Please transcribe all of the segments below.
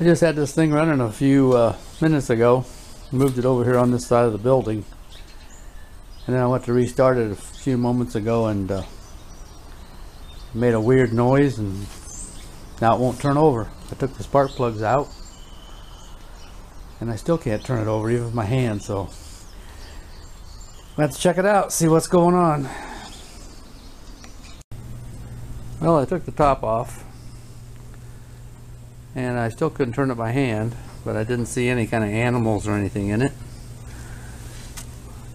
I just had this thing running a few minutes ago. Moved it over here on this side of the building, and then I went to restart it a few moments ago, and made a weird noise, and now it won't turn over. I took the spark plugs out, and I still can't turn it over even with my hand, so I have to check it out, see what's going on. Well, I took the top off, and I still couldn't turn it by hand, but I didn't see any kind of animals or anything in it.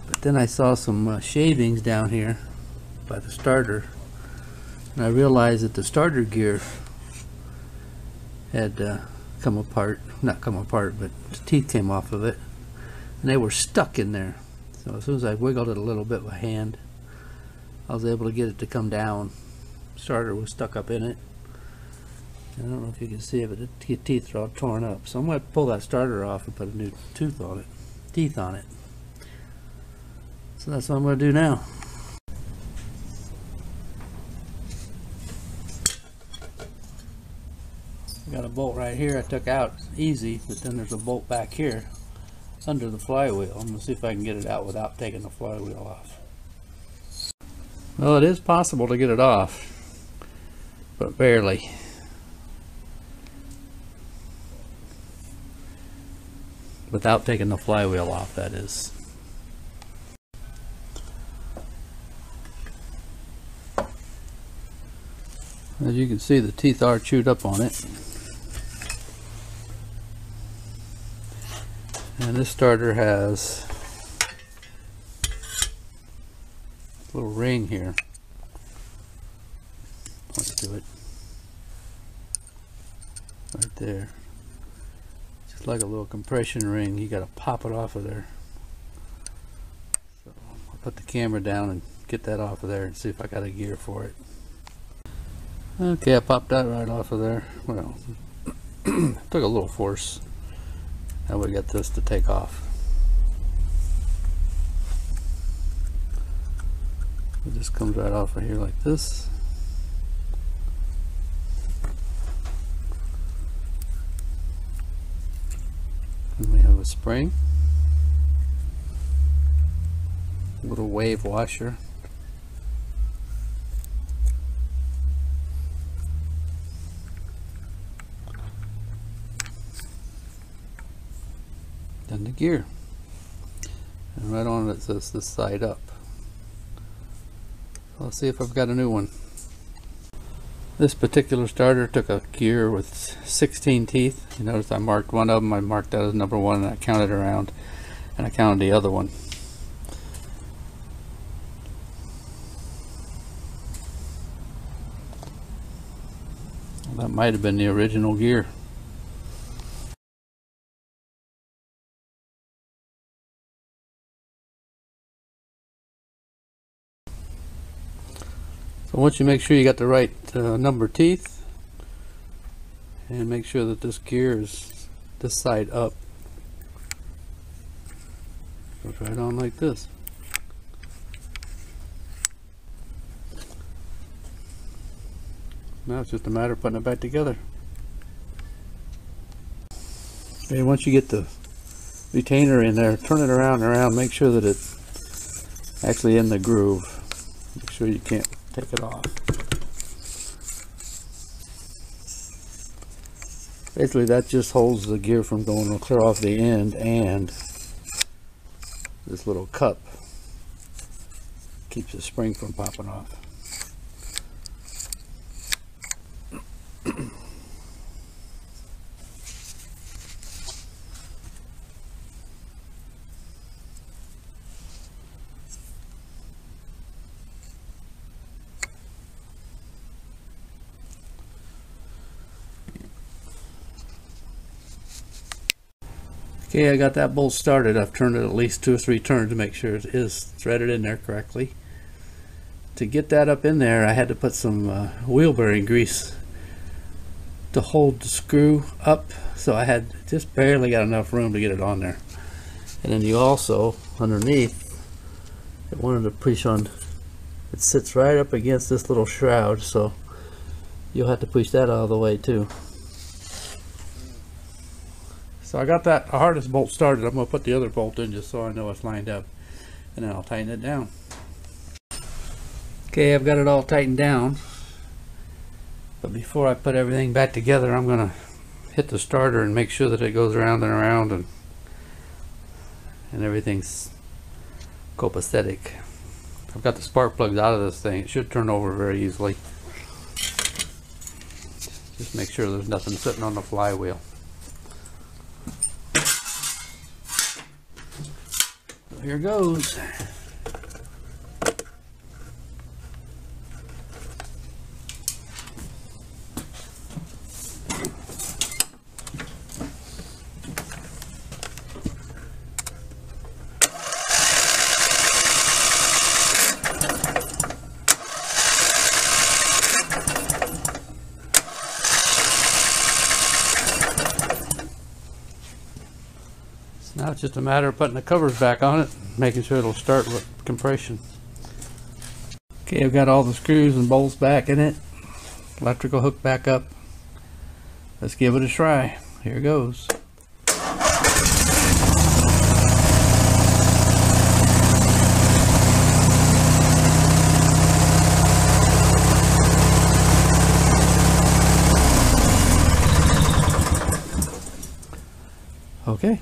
But then I saw some shavings down here by the starter, and I realized that the starter gear had come apart. Not come apart, but the teeth came off of it, and they were stuck in there. So as soon as I wiggled it a little bit by hand, I was able to get it to come down. Starter was stuck up in it. I don't know if you can see it, but the teeth are all torn up. So I'm going to pull that starter off and put a new teeth on it. So that's what I'm going to do now. I got a bolt right here I took out easy, but then there's a bolt back here under the flywheel. I'm going to see if I can get it out without taking the flywheel off. Well, it is possible to get it off, but barely. Without taking the flywheel off, that is. As you can see, the teeth are chewed up on it. And this starter has a little ring here. Let's do it. Right there. Just like a little compression ring. You got to pop it off of there. So I'll put the camera down and get that off of there and see if I got a gear for it. Okay, I popped that right off of there. Well, took a little force. Now we got this to take off. It just comes right off of here like this. And we have a spring, a little wave washer, then the gear, and right on it says this side up. Let's see if I've got a new one. This particular starter took a gear with 16 teeth. You notice I marked one of them. I marked that as number 1, and I counted around, and I counted the other one. Well, that might have been the original gear. So once you make sure you got the right number teeth, and make sure that this gear is this side up, goes right on like this. Now it's just a matter of putting it back together. Okay, once you get the retainer in there, turn it around and around, make sure that it's actually in the groove. Make sure you can't take it off. Basically that just holds the gear from going clear off the end, and this little cup keeps the spring from popping off. Okay, I got that bolt started. I've turned it at least 2 or 3 turns to make sure it is threaded in there correctly. To get that up in there, I had to put some wheel bearing grease to hold the screw up, so I had just barely got enough room to get it on there. And then you also, underneath, I wanted to push on, it sits right up against this little shroud, so you'll have to push that out of the way too. So I got that hardest bolt started. I'm going to put the other bolt in just so I know it's lined up, and then I'll tighten it down. Okay, I've got it all tightened down, but before I put everything back together, I'm going to hit the starter and make sure that it goes around and around and everything's copacetic. I've got the spark plugs out of this thing. It should turn over very easily. Just make sure there's nothing sitting on the flywheel. So here goes. Now it's just a matter of putting the covers back on it, making sure it'll start with compression. Okay, I've got all the screws and bolts back in it. Electrical hook back up. Let's give it a try. Here goes. Okay.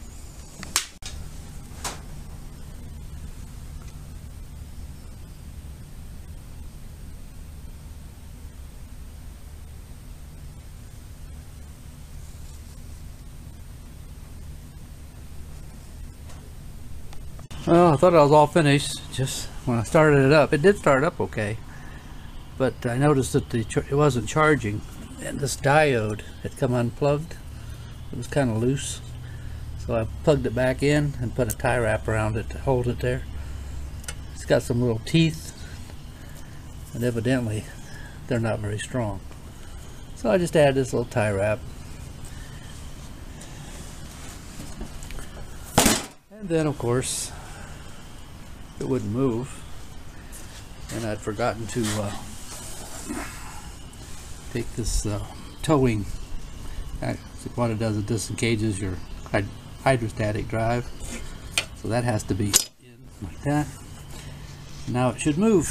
Well, I thought I was all finished just when I started it up. It did start up okay, but I noticed that it wasn't charging, and this diode had come unplugged. It was kind of loose, so I plugged it back in and put a tie wrap around it to hold it there. It's got some little teeth, and evidently they're not very strong, so I just added this little tie wrap. And then of course it wouldn't move, and I'd forgotten to take this towing. What it does, it disengages your hydrostatic drive, so that has to be in like that. Now it should move.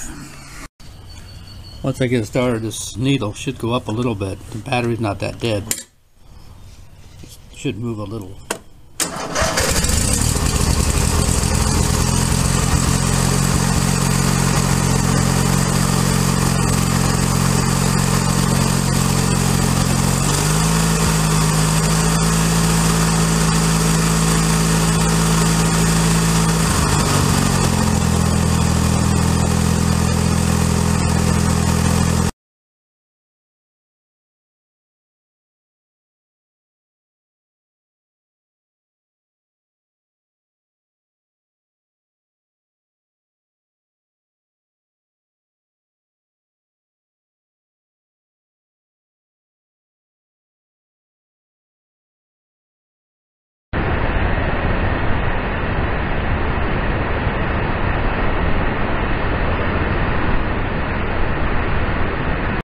Once I get it started, this needle should go up a little bit. The battery's not that dead. It should move a little.